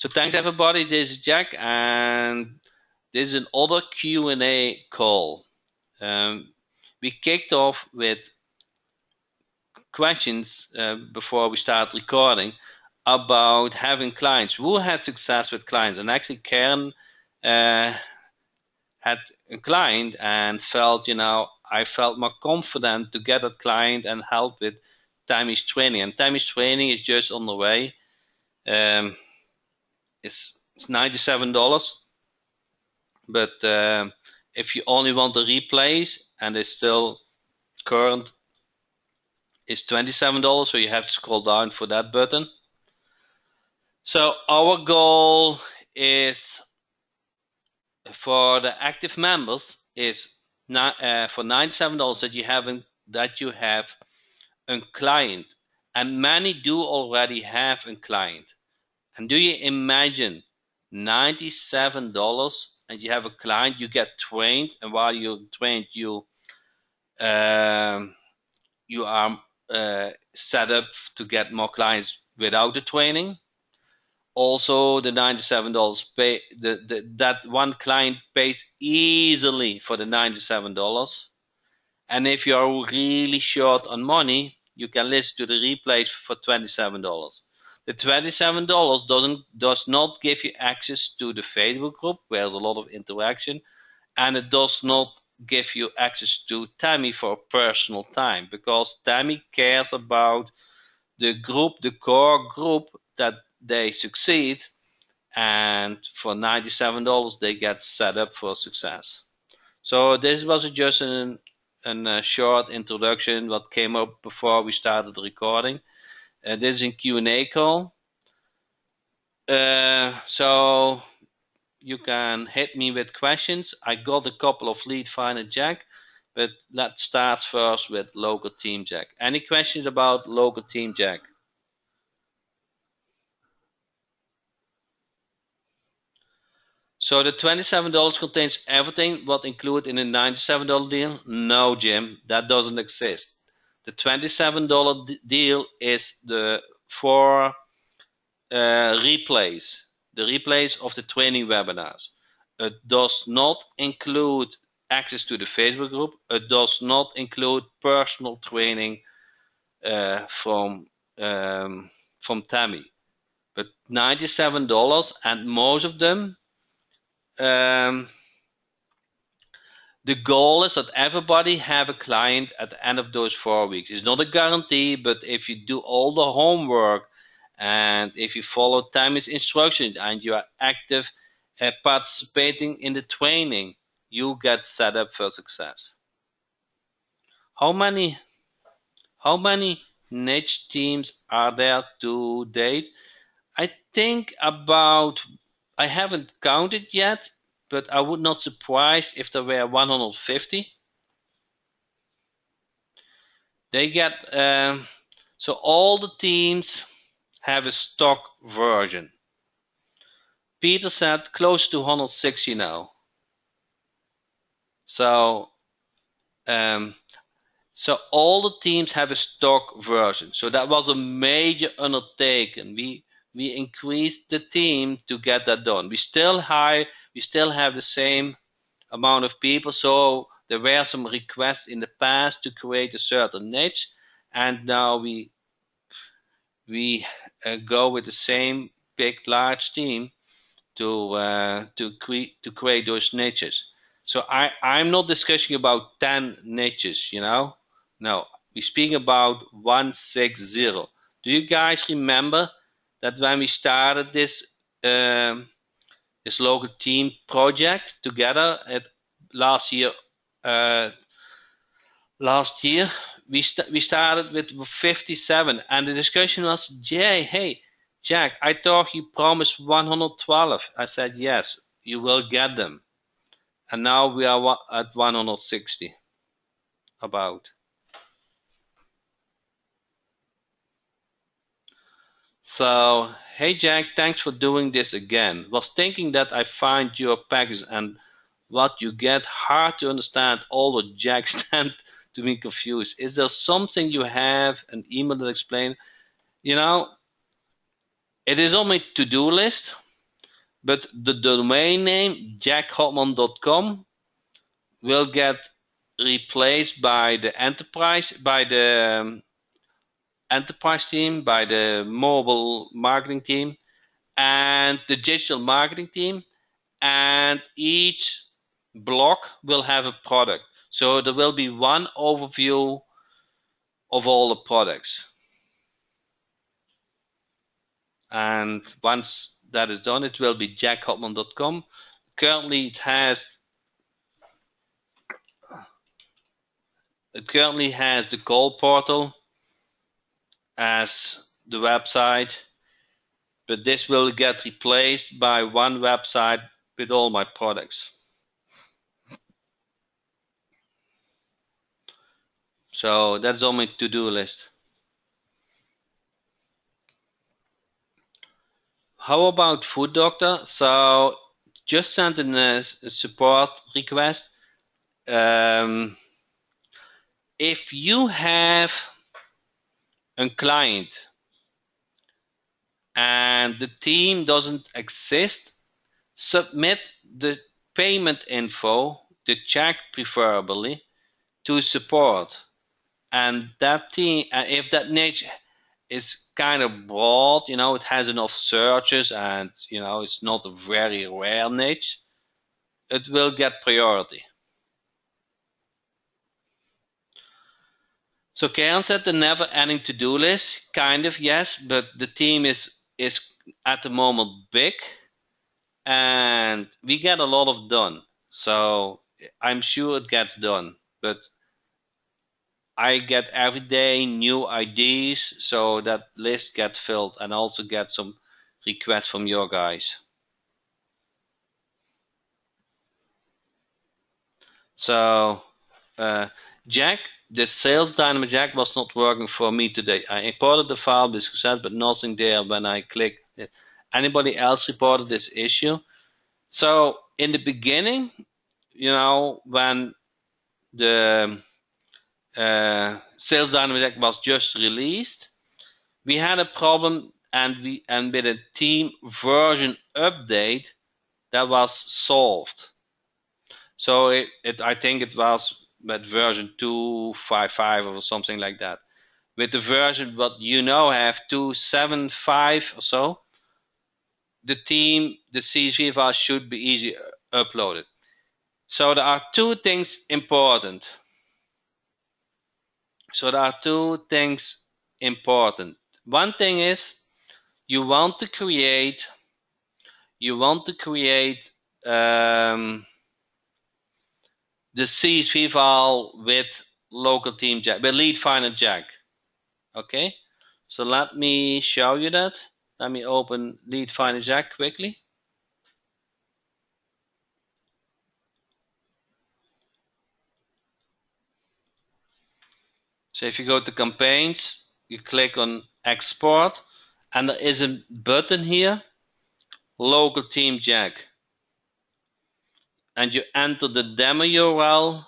So thanks everybody. This is Jack, and this is another Q&A call. We kicked off with questions before we start recording about having clients. Who had success with clients? And actually, Karen had a client and felt, I felt more confident to get a client and help with Tammy's training. And Tammy's training is just on the way. It's $97, but if you only want the replays and it's still current, it's $27, so you have to scroll down for that button. So our goal is for the active members is for $97 that you have a client, and many do already have a client. And do you imagine $97 and you have a client, you get trained, and while you're trained, you are set up to get more clients without the training. Also, the $97 pay that one client pays easily for the $97. And if you are really short on money, you can listen to the replays for $27. The $27 does not give you access to the Facebook group where there's a lot of interaction, and it does not give you access to Tammy for personal time, because Tammy cares about the group, the core group, that they succeed, and for $97 they get set up for success. So this was just a short introduction what came up before we started recording. This is a Q&A call. So you can hit me with questions. I got a couple of lead finder Jack, but let's start first with local team Jack. Any questions about local team Jack? So the $27 contains everything what included in a $97 deal? No, Jim, that doesn't exist. The $27 deal is the 4 replays, the replays of the training webinars. It does not include access to the Facebook group. It does not include personal training from Tammy. But $97, and most of them, the goal is that everybody have a client at the end of those 4 weeks. It's not a guarantee, but if you do all the homework and if you follow Tammy's instructions and you are active participating in the training, you get set up for success. How many niche teams are there to date? I think about, I haven't counted yet, but I would not surprise if there were 150. They get so all the teams have a stock version. Peter said close to 160 now. So all the teams have a stock version. So that was a major undertaking. We increased the team to get that done. We still have the same amount of people, so there were some requests in the past to create a certain niche, and now we go with the same big large team to create those niches. So I'm not discussing about 10 niches, No, we're speaking about 160. Do you guys remember that when we started this local team project together last year, we started with 57, and the discussion was, hey, Jack, I thought you promised 112. I said, yes, you will get them. And now we are at 160, about. So, hey Jack, thanks for doing this again. Was thinking that I find your package and what you get hard to understand. All the Jacks tend to be confused. Is there something you have, an email that explains? It is on my to-do list. but the domain name jackhopman.com will get replaced by the enterprise team, by the mobile marketing team, and the digital marketing team, and each block will have a product. So there will be one overview of all the products. And once that is done, it will be jackhopman.com. Currently, it currently has the call portal as the website, but this will get replaced by one website with all my products. So that's on my to-do list. How about Food Doctor? So just sent in a support request. If you have a client and the team doesn't exist, submit the payment info, the check preferably, to support. And that team, if that niche is kind of broad, it has enough searches and, it's not a very rare niche, it will get priority. So Karen said the never-ending to-do list, kind of, yes, but the team is at the moment big, and we get a lot of done. So I'm sure it gets done, but I get every day new ideas, so that list gets filled, and also get some requests from your guys. So, Jack, the sales dynamic Jack was not working for me today. I imported the file with success, but nothing there when I click it. Anybody else reported this issue? So in the beginning, when the sales dynamic was just released, we had a problem, and with a team version update that was solved. So I think it was with version 2.5.5 or something like that. With the version what have 2.7.5 or so, the CSV file should be easy uploaded. So there are two things important. One thing is you want to create the CSV file with local team Jack, with lead finder Jack. Okay, so let me show you that. Let me open lead finder Jack quickly. So if you go to campaigns, you click on export, and there is a button here, local team Jack, and you enter the demo URL,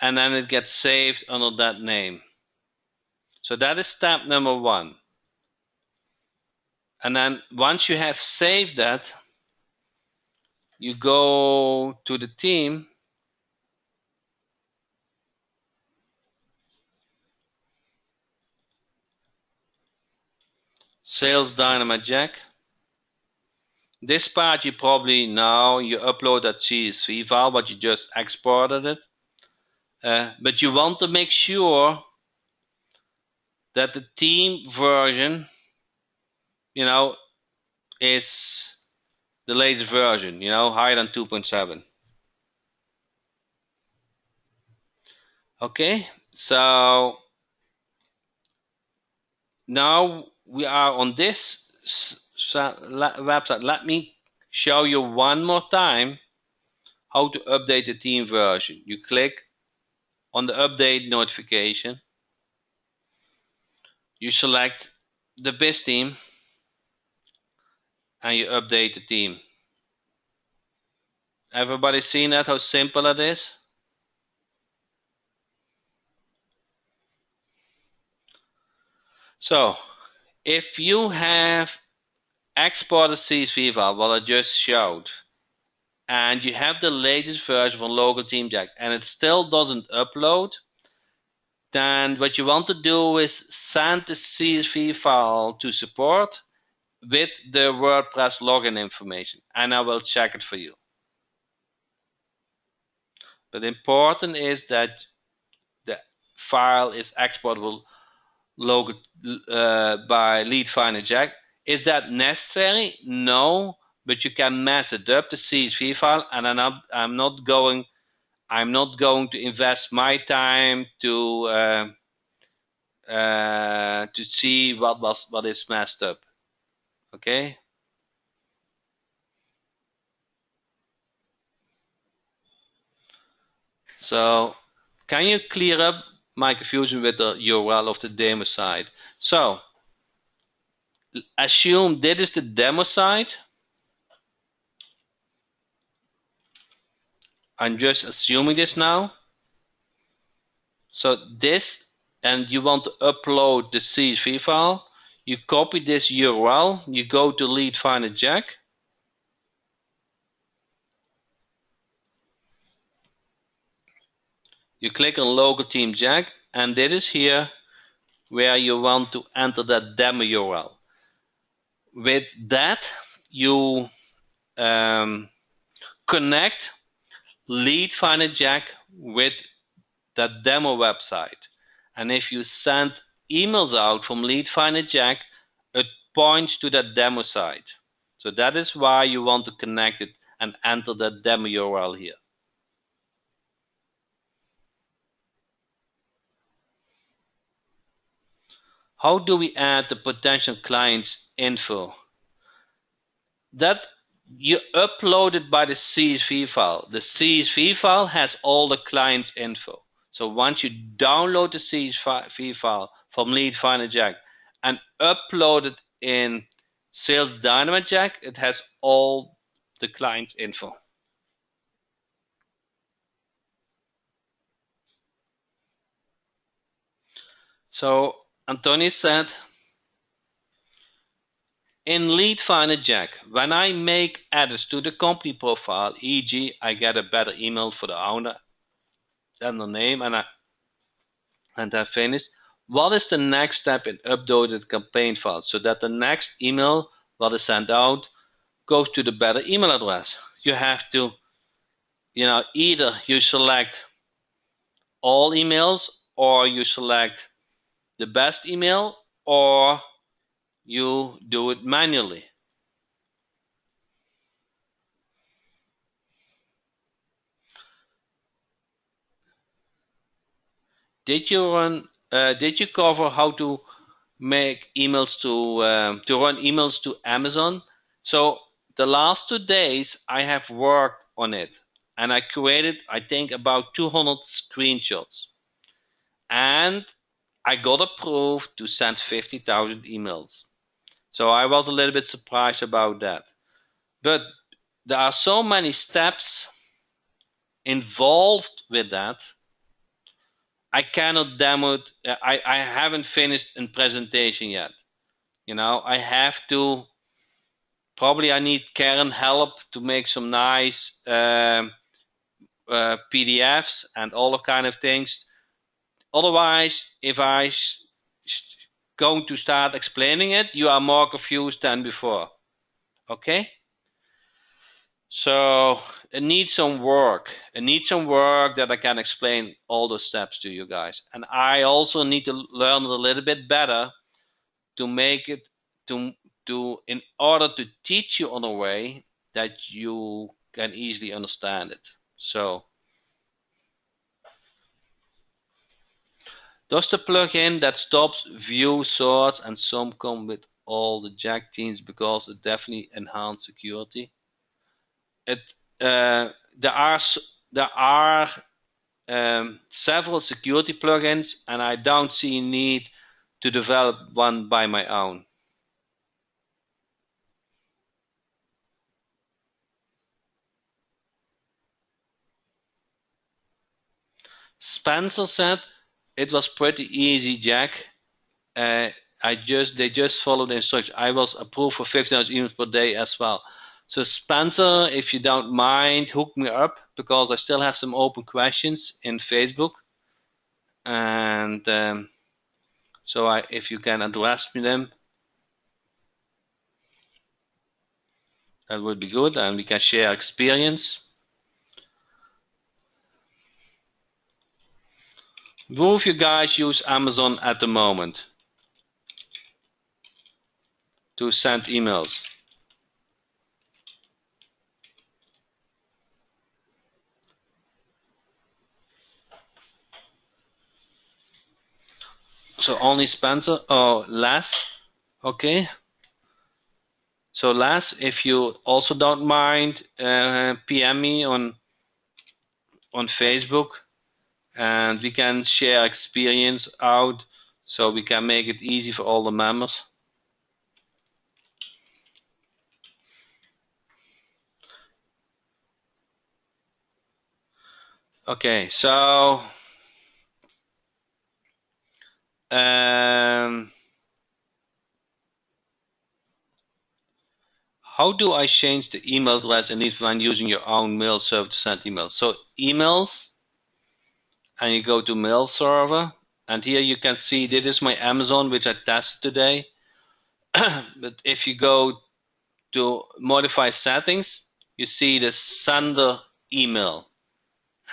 and then it gets saved under that name. So that is step number one. And then once you have saved that, you go to the team, Sales Dynamite Jack. This part you probably know, you upload that CSV file, but you just exported it. But you want to make sure that the team version, is the latest version, higher than 2.7. Okay, so now we are on this website. Let me show you one more time how to update the team version. You click on the update notification. You select the BIS team and you update the team. Everybody seen that, how simple it is? So if you have export a CSV file, what I just showed, and you have the latest version from local team Jack, and it still doesn't upload, then what you want to do is send the CSV file to support with the WordPress login information, and I will check it for you. But important is that the file is exportable local by Lead Finder Jack. Is that necessary? No, but you can mess it up, the CSV file, and I'm not going to invest my time to see what is messed up. Okay. So can you clear up my confusion with the URL of the demo site? So assume this is the demo site. I'm just assuming this now. So this, and you want to upload the CSV file. You copy this URL. You go to Lead Finder Jack. You click on local team Jack, and this is here where you want to enter that demo URL. With that, you connect Lead Finder Jack with that demo website. And if you send emails out from Lead Finder Jack, it points to that demo site. So that is why you want to connect it and enter that demo URL here. How do we add the potential client's info? That you upload it by the CSV file. The CSV file has all the client's info. So once you download the CSV file from Lead Finder Jack and upload it in Sales Dynamite Jack, it has all the client's info. So Anthony said, in Lead Finder Jack, when I make edits to the company profile, e.g., I get a better email for the owner and the name, and I finish. What is the next step in uploaded campaign file so that the next email what is sent out goes to the better email address? You have to, either you select all emails, or you select the best email, or you do it manually. Did you cover how to make emails to run emails to Amazon? So the last 2 days I have worked on it, and I created, I think, about 200 screenshots, and I got approved to send 50,000 emails. So I was a little bit surprised about that. But there are so many steps involved with that. I cannot demo it. I haven't finished a presentation yet. I have to, probably I need Karen help to make some nice PDFs and all the kind of things. Otherwise, if I going to start explaining it, you are more confused than before. Okay? So it needs some work. It needs some work that I can explain all those steps to you guys. And I also need to learn it a little bit better to make it in order to teach you in a way that you can easily understand it. So does the plugin that stops view sorts, and some come with all the Jack themes because it definitely enhances security? There are several security plugins, and I don't see a need to develop one by my own. Spencer said it was pretty easy, Jack. They just followed the instructions. I was approved for 1500 emails per day as well. So Spencer, if you don't mind, hook me up because I still have some open questions in Facebook, and if you can address me them, that would be good, and we can share experience. Who of you guys use Amazon at the moment to send emails? So only Spencer or Les? Okay. So Les, if you also don't mind, PM me on Facebook, and we can share experience out, so we can make it easy for all the members. Okay, so how do I change the email address and leave when using your own mail server to send emails? So emails, and you go to mail server, and here you can see this is my Amazon, which I tested today. But if you go to modify settings, you see the sender email,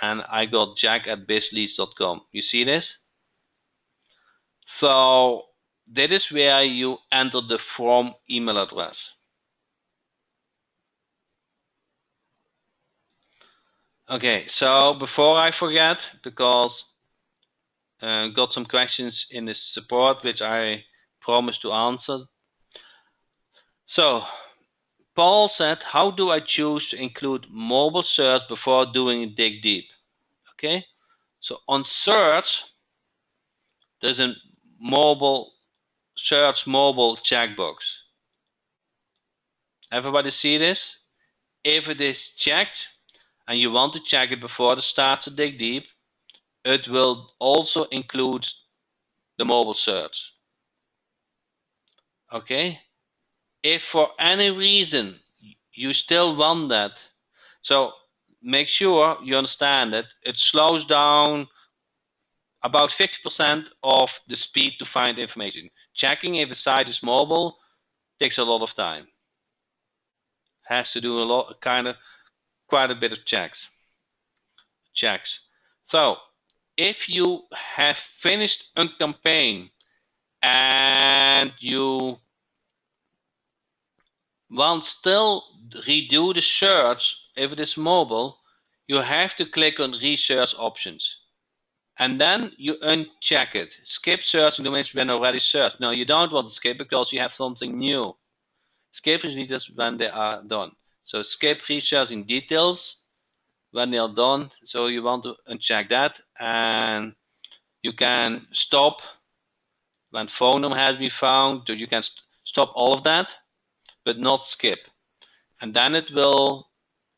and I got jack@bizleads.com. You see this? So that is where you enter the from email address. Okay, so before I forget, because got some questions in the support which I promised to answer. So Paul said, how do I choose to include mobile search before doing dig deep? Okay, so on search, there's a mobile search mobile checkbox. Everybody see this? If it is checked and you want to check it before it starts to dig deep, it will also include the mobile search. Okay? If for any reason you still want that, so make sure you understand that it slows down about 50% of the speed to find information. Checking if a site is mobile takes a lot of time. Has to do quite a bit of checks. So if you have finished a campaign and you want still redo the search, if it is mobile, you have to click on research options. And then you uncheck it. Skip searching domains when already searched. No, you don't want to skip because you have something new. Skip details when they are done. So skip researching details when they are done. So you want to uncheck that, and you can stop when phone number has been found. So you can stop all of that, but not skip. And then it will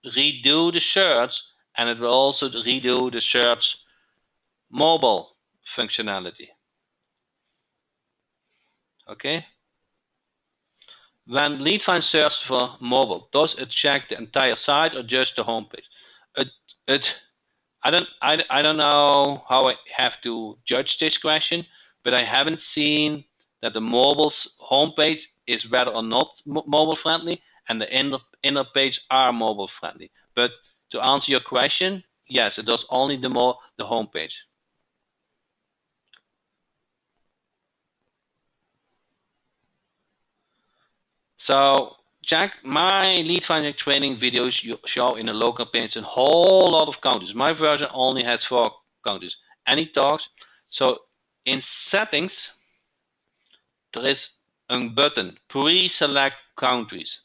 redo the search, and it will also redo the search mobile functionality. Okay. When lead finds search for mobile, does it check the entire site or just the homepage? I don't know how I have to judge this question, but I haven't seen that the mobile homepage is whether or not mobile friendly, and the inner page are mobile friendly. But to answer your question, yes, it does only the homepage. So Jack, my lead finding training videos you show in the local campaigns a whole lot of countries. My version only has 4 countries. Any talks? So in settings, there is a button, pre-select countries.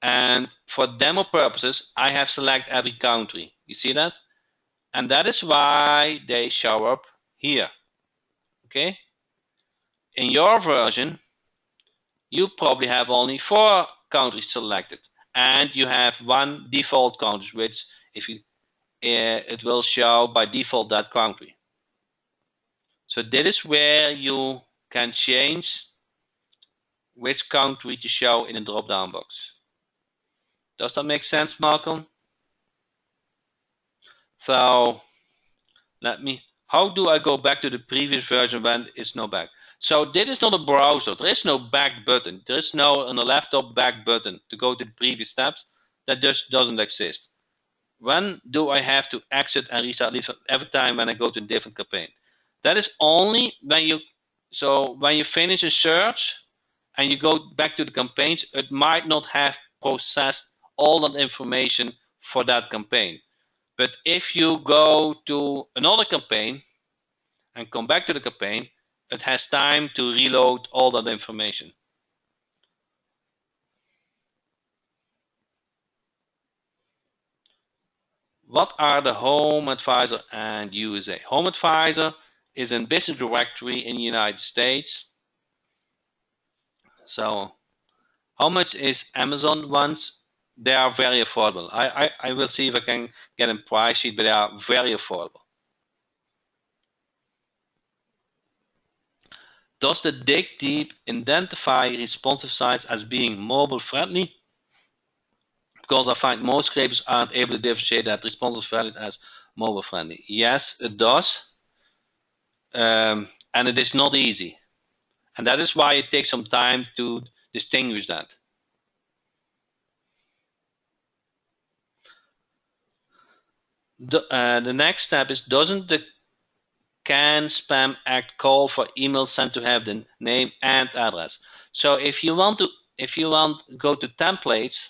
And for demo purposes, I have select every country. You see that? And that is why they show up here. Okay? In your version, you probably have only 4 countries selected, and you have 1 default country, which if you it will show by default that country. So that is where you can change which country to show in the drop-down box. Does that make sense, Malcolm? So how do I go back to the previous version when it's no back? So this is not a browser. There is no back button. There is no on the laptop back button to go to the previous steps. That just doesn't exist. When do I have to exit and restart every time when I go to a different campaign? That is only when you finish a search and you go back to the campaigns, it might not have processed all that information for that campaign. But if you go to another campaign and come back to the campaign, it has time to reload all that information. What are the Home Advisor and USA? Home Advisor is in business directory in the United States. So how much is Amazon ones? They are very affordable. I will see if I can get a price sheet, but they are very affordable. Does the Dig Deep identify responsive sites as being mobile friendly? Because I find most scrapers aren't able to differentiate that responsive values as mobile friendly. Yes, it does. And it is not easy. And that is why it takes some time to distinguish that. The next step is, doesn't the Can Spam Act call for emails sent to have the name and address? So if you want go to templates,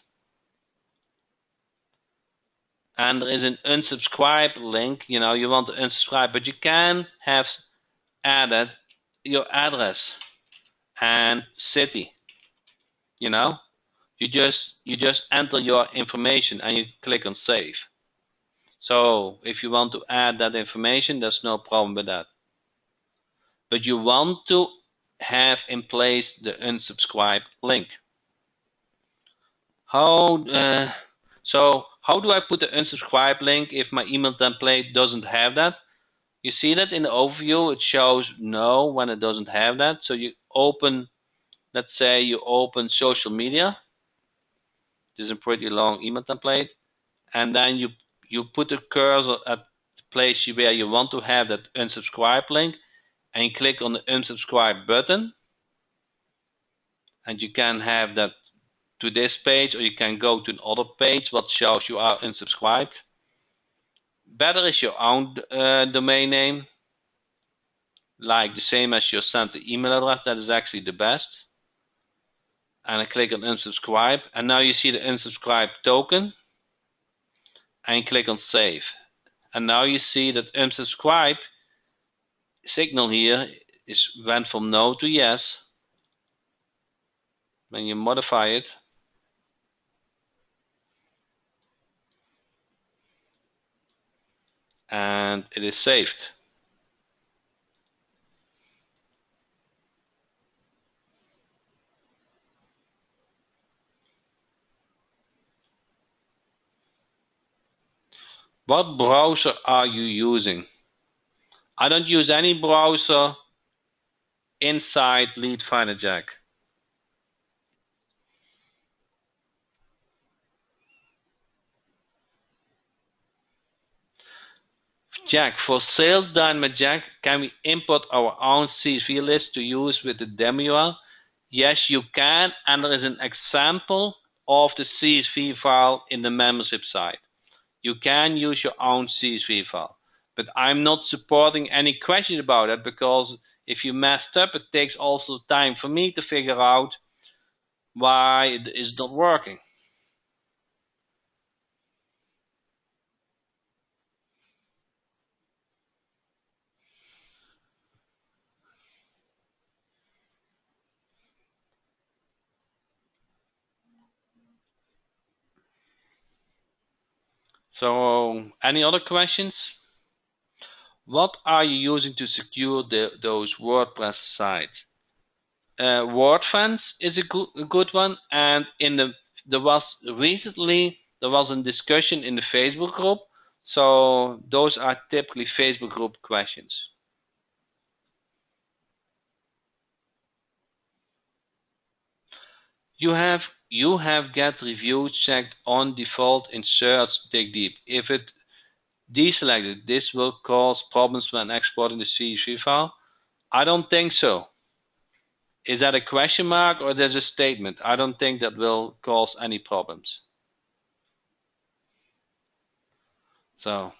and there is an unsubscribe link, you want to unsubscribe, but you can have added your address and city. You just enter your information and you click on save. So if you want to add that information, there's no problem with that. But you want to have in place the unsubscribe link. How do I put the unsubscribe link if my email template doesn't have that? You see that in the overview, it shows no when it doesn't have that. So you open, let's say you open social media. This is a pretty long email template. And then you put the cursor at the place where you want to have that unsubscribe link, and you click on the unsubscribe button. And you can have that to this page, or you can go to another page what shows you are unsubscribed. Better is your own domain name, like the same as your sent email address. That is actually the best. And I click on unsubscribe, and now you see the unsubscribe token, and click on save. And now you see that unsubscribe signal here went from no to yes. When you modify it, and it is saved. What browser are you using? I don't use any browser inside Lead Finder Jack. Jack, for Sales Dynamite Jack, can we import our own CSV list to use with the demo URL? Yes, you can, and there is an example of the CSV file in the membership site. You can use your own CSV file, but I'm not supporting any question about it, because if you messed up, it takes also time for me to figure out why it is not working. So, any other questions? What are you using to secure those WordPress sites? WordFence is a good one, and there was a discussion in the Facebook group. So those are typically Facebook group questions. You have get reviews checked on default in search dig deep. If it deselected, this will cause problems when exporting the CSV file. I don't think so. Is that a question mark or there's a statement? I don't think that will cause any problems. So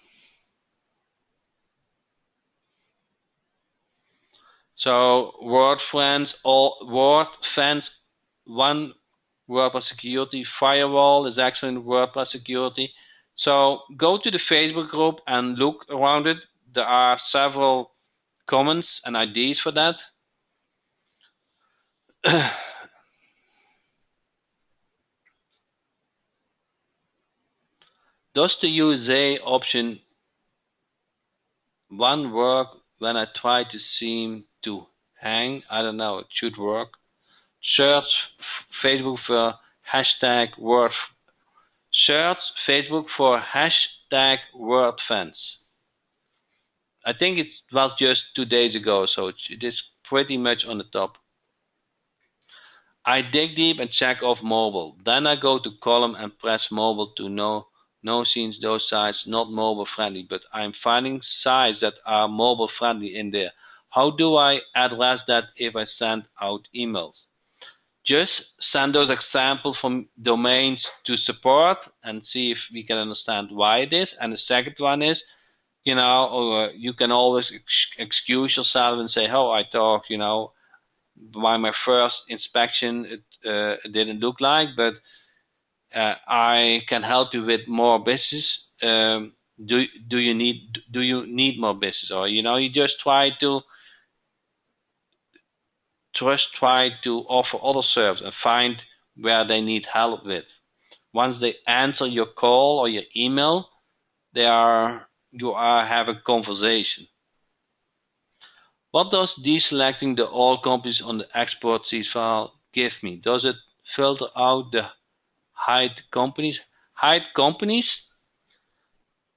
Word fans, one WordPress security firewall is excellent WordPress security. So go to the Facebook group and look around it. There are several comments and ideas for that. Does the USA option one work when I try to seem to hang? I don't know, it should work. Search Facebook for hashtag word. Search Facebook for hashtag word fans. I think it was just 2 days ago, so it is pretty much on the top. I dig deep and check off mobile. Then I go to column and press mobile to no scenes those sites not mobile friendly, but I'm finding sites that are mobile friendly in there. How do I address that if I send out emails? Just send those examples from domains to support and see if we can understand why it is. And the second one is, you can always excuse yourself and say, oh, I thought, by my first inspection, it didn't look like, but I can help you with more business. Do you need more business, or you just try to offer other service and find where they need help with. Once they answer your call or your email, you are have a conversation. What does deselecting the all companies on the export seeds file give me? Does it filter out the hide companies? Hide companies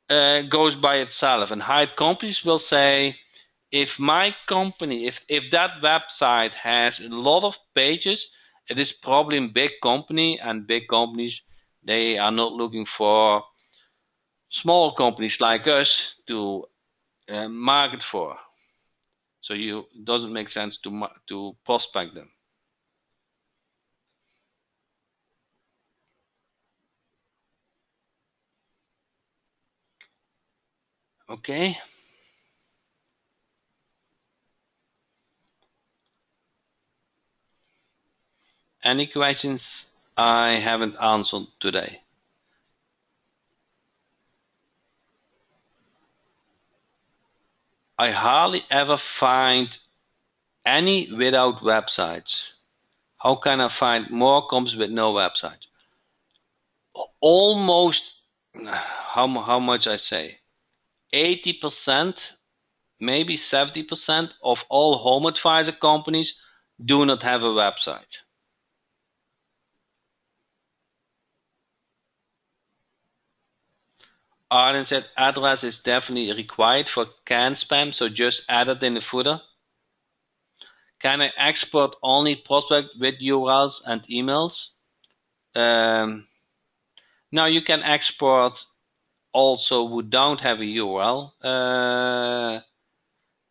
goes by itself, and hide companies will say, if my company, if that website has a lot of pages, it is probably a big company, and big companies, they are not looking for small companies like us to market for. So it doesn't make sense to prospect them. Okay. Any questions I haven't answered today? I hardly ever find any without websites. How can I find more companies with no website? Almost, how much I say? 80%, maybe 70% of all home advisor companies do not have a website. Arden said address is definitely required for canned spam, so just add it in the footer. Can I export only prospect with URLs and emails? Now you can export also who don't have a URL.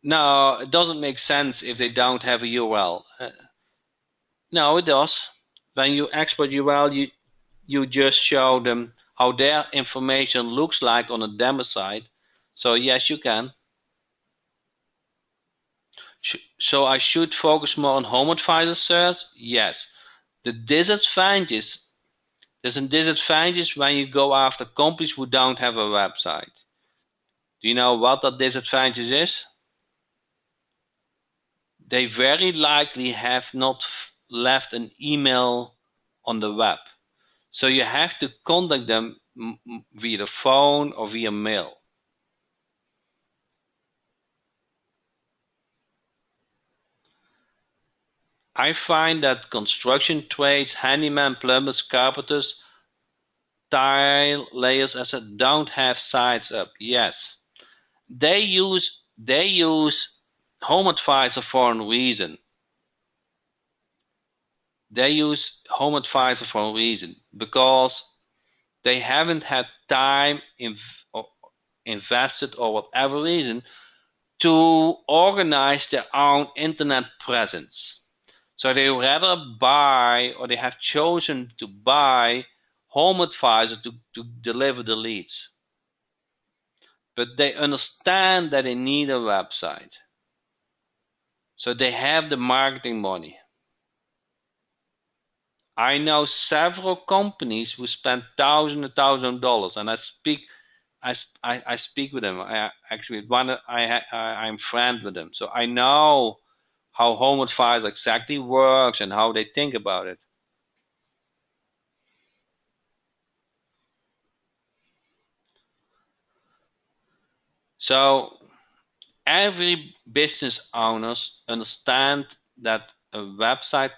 No, it doesn't make sense if they don't have a URL. No, it does. When you export URL, you just show them how their information looks like on a demo site. So yes, you can. So I should focus more on home advisor search? Yes. There's a disadvantage when you go after companies who don't have a website. Do you know what that disadvantage is? They very likely have not left an email on the web. So you have to contact them via the phone or via mail. I find that construction trades, handyman, plumbers, carpenters, tile layers, etc., don't have sites up. Yes, they use Home Advisor for a reason. They use Home Advisor for a reason, because they haven't had time or invested or whatever reason to organize their own internet presence. So they rather buy, or they have chosen to buy, Home Advisor to deliver the leads. But they understand that they need a website. So they have the marketing money. I know several companies who spend thousands and thousands of dollars, and I speak with them. I'm friend with them, so I know how Home Advisor exactly works and how they think about it. So every business owners understand that a um, website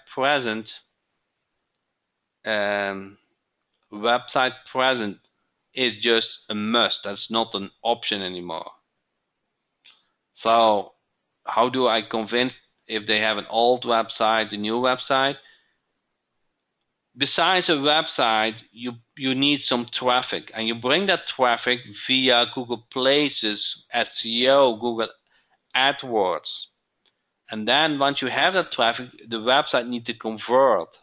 present is just a must. That's not an option anymore. So how do I convince, if they have an old website, the new website? Besides a website, you need some traffic, and you bring that traffic via Google Places, SEO, Google AdWords. And then once you have that traffic, the website needs to convert.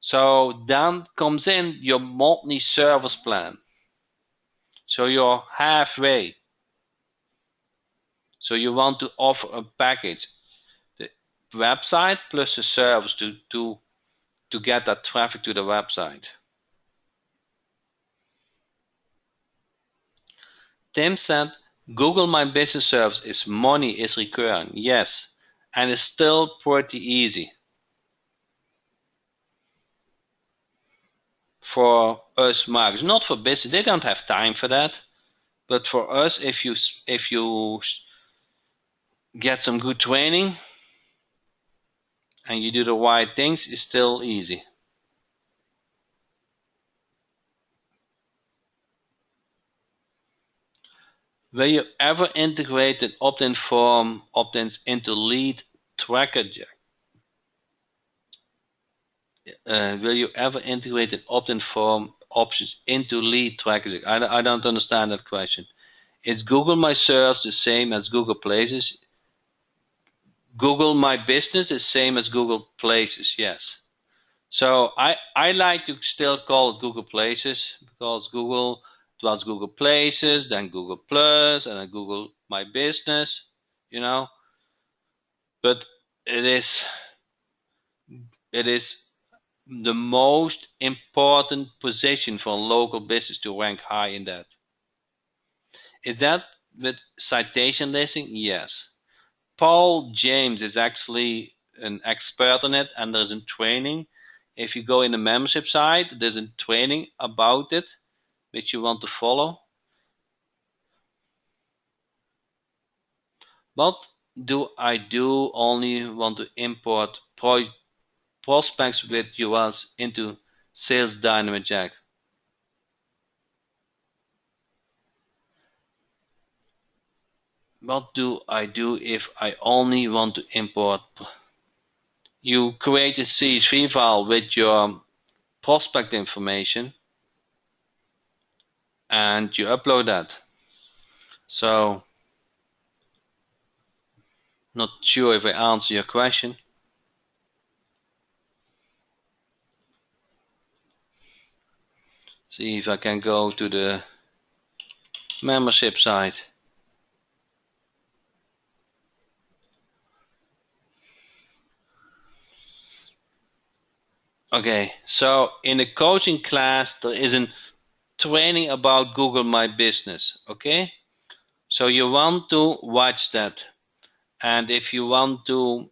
So then comes in your monthly service plan. So you're halfway. So you want to offer a package, the website plus the service to get that traffic to the website. Tim said, Google My Business Service is money is recurring. Yes, and it's still pretty easy for us marketers. Not for business; they don't have time for that. But for us, if you get some good training and you do the right things, it's still easy. Will you ever integrate an opt-in form, opt-ins into lead tracker? Will you ever integrate an opt-in form options into lead tracker? I don't understand that question. Is Google My Search the same as Google Places? Google My Business is same as Google Places, yes. So I like to still call it Google Places, because it was Google Places, then Google Plus, and then Google My Business, you know. But it is it is the most important position for a local business to rank high in that. Is that with citation listing? Yes. Paul James is actually an expert on it, and there's a training. If you go in the membership site, there's a training about it which you want to follow. What do I do? Only want to import prospects with US into Sales Dynamic Jack. What do I do if I only want to import? You create a CSV file with your prospect information and you upload that. So, not sure if I answer your question. See if I can go to the membership site. Okay, so in the coaching class, there is a training about Google My Business. Okay, so you want to watch that. And if you want to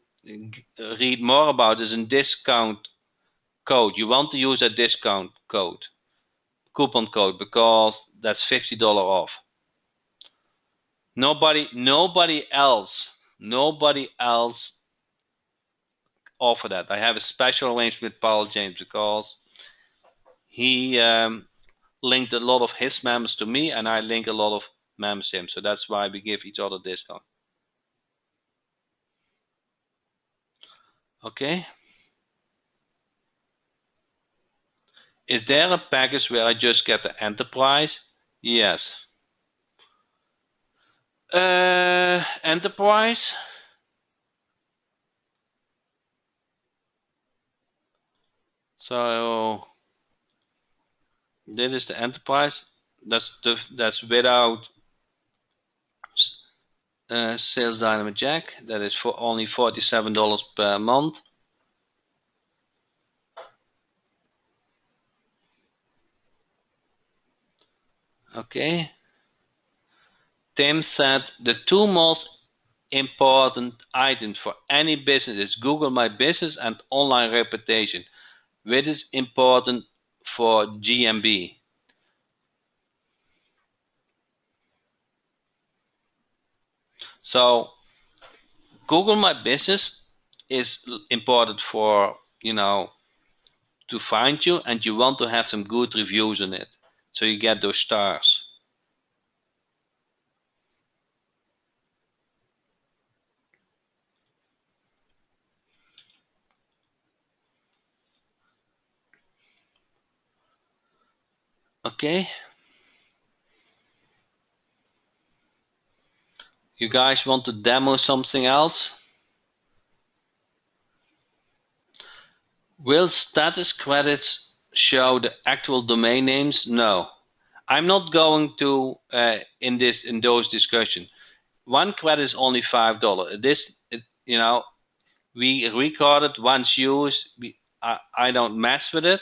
read more about it, there's a discount code. You want to use a discount code, coupon code, because that's $50 off. Nobody else offer that. I have a special arrangement with Paul James because he linked a lot of his members to me, and I link a lot of members to him. So that's why we give each other discount. Okay. Is there a package where I just get the enterprise? Yes. Enterprise. So this is the enterprise. That's without Sales Dynamic Jack. That is for only $47 per month. Okay. Tim said the two most important items for any business is Google My Business and online reputation. Which is important for GMB? So Google My Business is important for, to find you, and you want to have some good reviews on it. So you get those stars. Okay. You guys want to demo something else? Will status credits show the actual domain names? No. I'm not going to in those discussions. One credit is only $5. We record it once used. I don't mess with it.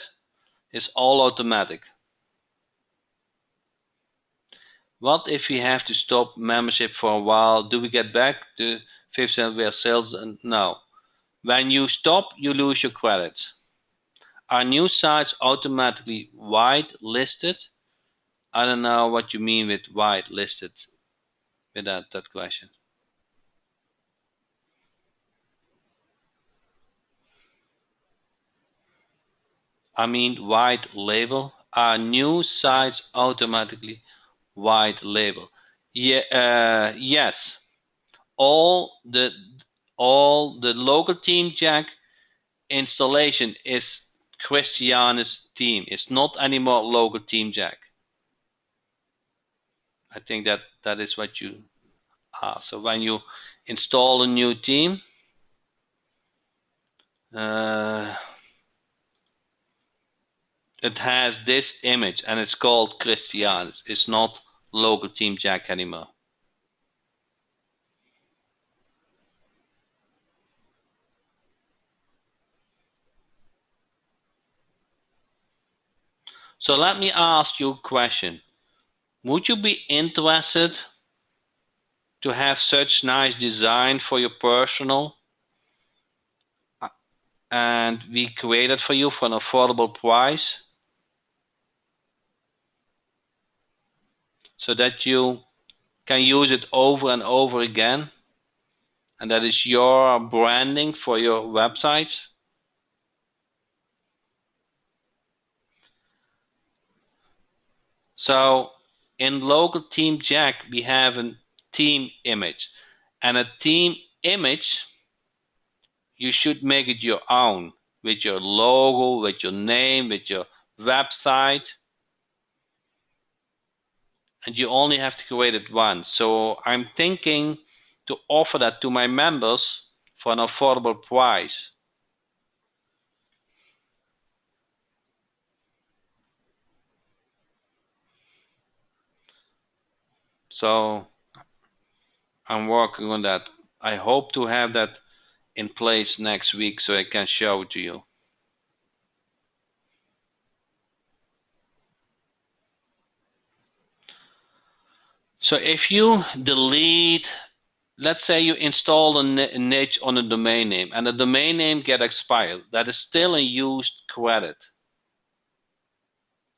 It's all automatic. What if we have to stop membership for a while? Do we get back to 5% where sales? No. When you stop, you lose your credits. Are new sites automatically whitelisted? I don't know what you mean with whitelisted with that question. I mean white label. Are new sites automatically white label? Yeah, yes. All the local team Jack installation is Christiana's team. It's not anymore local team Jack. I think that is what you are. So when you install a new team, it has this image and it's called Christiana's. It's not local team Jack anymore. So let me ask you a question. Would you be interested to have such nice design for your personal and we create it for you for an affordable price so that you can use it over and over again, and that is your branding for your website? So in local team Jack we have a team image, and a team image you should make it your own with your logo, with your name, with your website, and you only have to create it once. So I'm thinking to offer that to my members for an affordable price. So I'm working on that. I hope to have that in place next week so I can show it to you. So if you delete, let's say you install a niche on a domain name and the domain name get expired, that is still a used credit.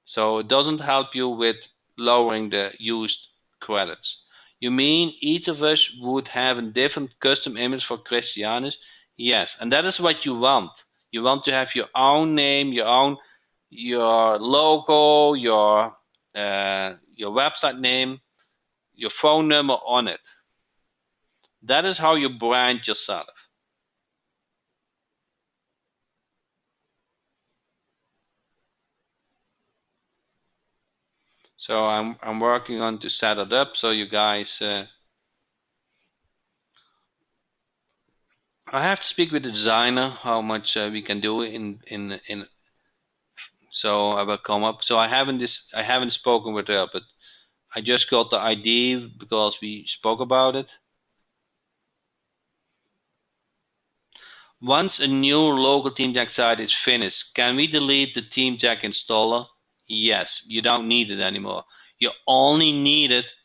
So it doesn't help you with lowering the used credits. You mean each of us would have a different custom image for Christianis? Yes, and that is what you want. You want to have your own name, your logo, your website name, your phone number on it. That is how you brand yourself. So I'm working on to set it up so you guys. I have to speak with the designer how much we can do in. So I will come up. So I haven't spoken with her, but I just got the idea because we spoke about it. Once a new local TeamJack site is finished, can we delete the TeamJack installer? Yes, you don't need it anymore. You only need it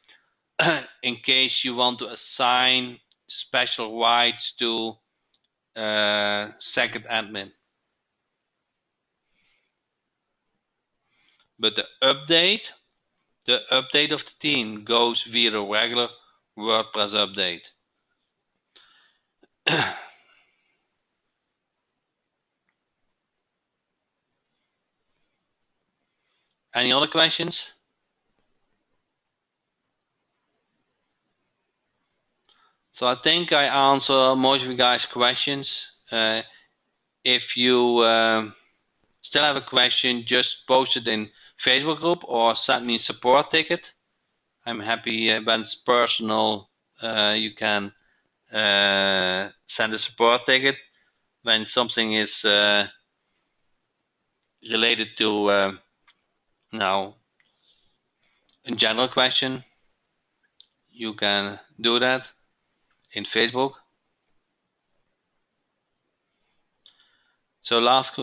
in case you want to assign special rights to second admin. But the update of the team goes via the regular WordPress update. Any other questions? So I think I answer most of you guys' questions. If you still have a question, just post it in Facebook group or send me a support ticket. I'm happy when it's personal. You can send a support ticket when something is related to now a general question. You can do that in Facebook. So last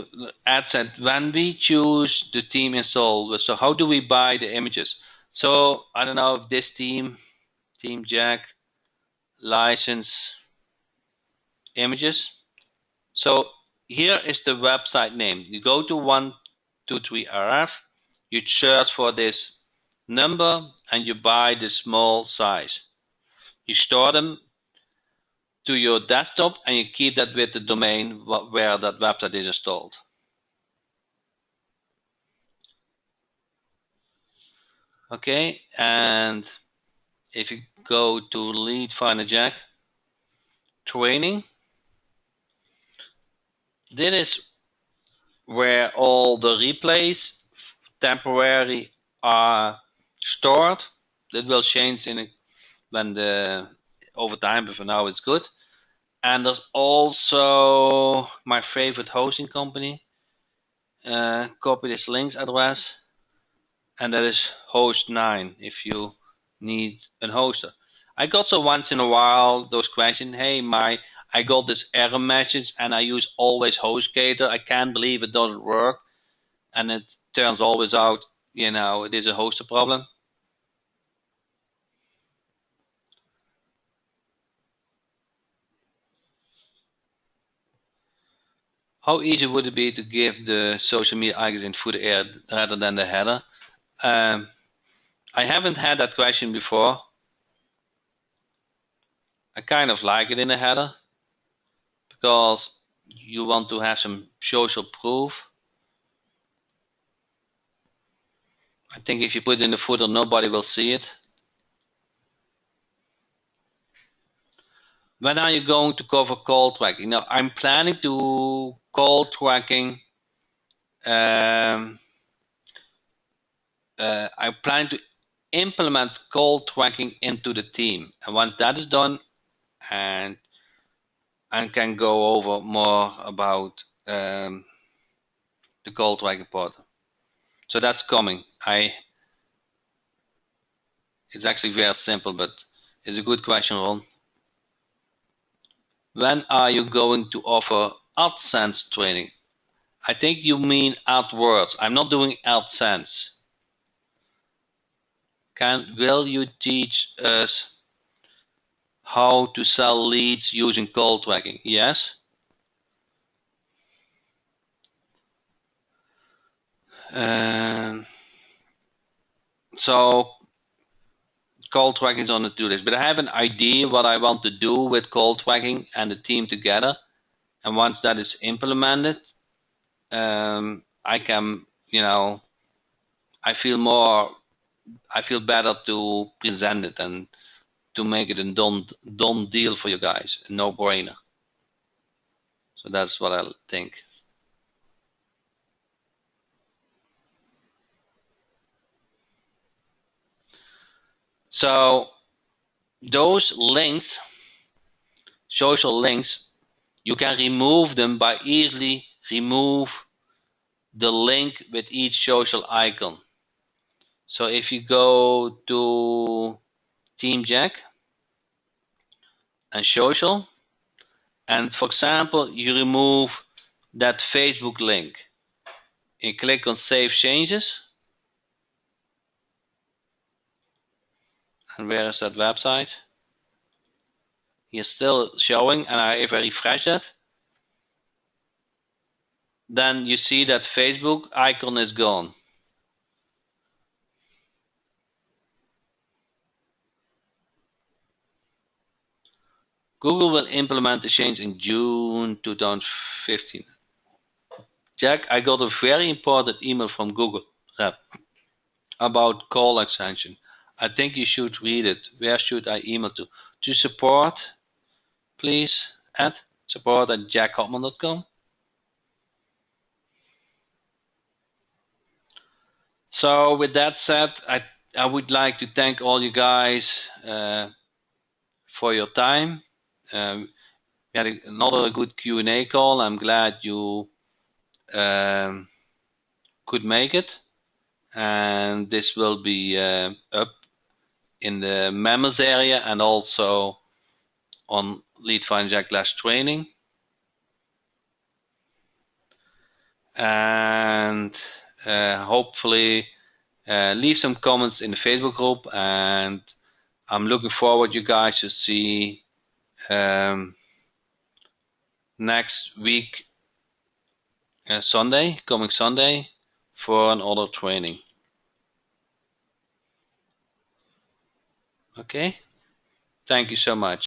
Ed said, when we choose the team install, so how do we buy the images? So I don't know if this team Jack license images. So here is the website name. You go to 123RF, you search for this number and you buy the small size. You store them to your desktop and you keep that with the domain where that website is installed. Okay, and if you go to Lead Finder Jack training, this is where all the replays temporarily are stored. That will change when the over time, but for now it's good. And there's also my favorite hosting company. Copy this link's address, and that is host9 if you need a hoster. I got so once in a while those questions, hey, I got this error message and I use always HostGator. I can't believe it doesn't work. And it turns always out, it is a hoster problem. How easy would it be to give the social media icons in footer rather than the header? I haven't had that question before. I kind of like it in the header because you want to have some social proof. I think if you put it in the footer, nobody will see it. When are you going to cover call tracking? Now, I'm planning to call tracking. I plan to implement call tracking into the team. And once that is done, and I can go over more about the call tracking part. So that's coming. It's actually very simple, but it's a good question, Ron. When are you going to offer AdSense training? I think you mean AdWords. I'm not doing AdSense. Will you teach us how to sell leads using call tracking? Yes. So call tracking is on the to-do list, but I have an idea what I want to do with call tracking and the team together. And once that is implemented, I can, I feel better to present it and to make it a done deal for you guys, a no-brainer. So that's what I think. So those links, social links, you can remove them by easily remove the link with each social icon. So if you go to Team Jack and social, and for example, you remove that Facebook link and click on Save Changes. And where is that website? It's still showing, and if I refresh it, then you see that Facebook icon is gone. Google will implement the change in June 2015. Jack, I got a very important email from Google rep about call extension. I think you should read it. Where should I email to? To support, please, at support@jackhopman.com. So with that said, I would like to thank all you guys for your time. We had another good Q&A call. I'm glad you um, could make it. And this will be up in the members area and also on Lead Find Jack Lash training. And hopefully leave some comments in the Facebook group, and I'm looking forward you guys to see next week coming Sunday for another training. Okay, thank you so much.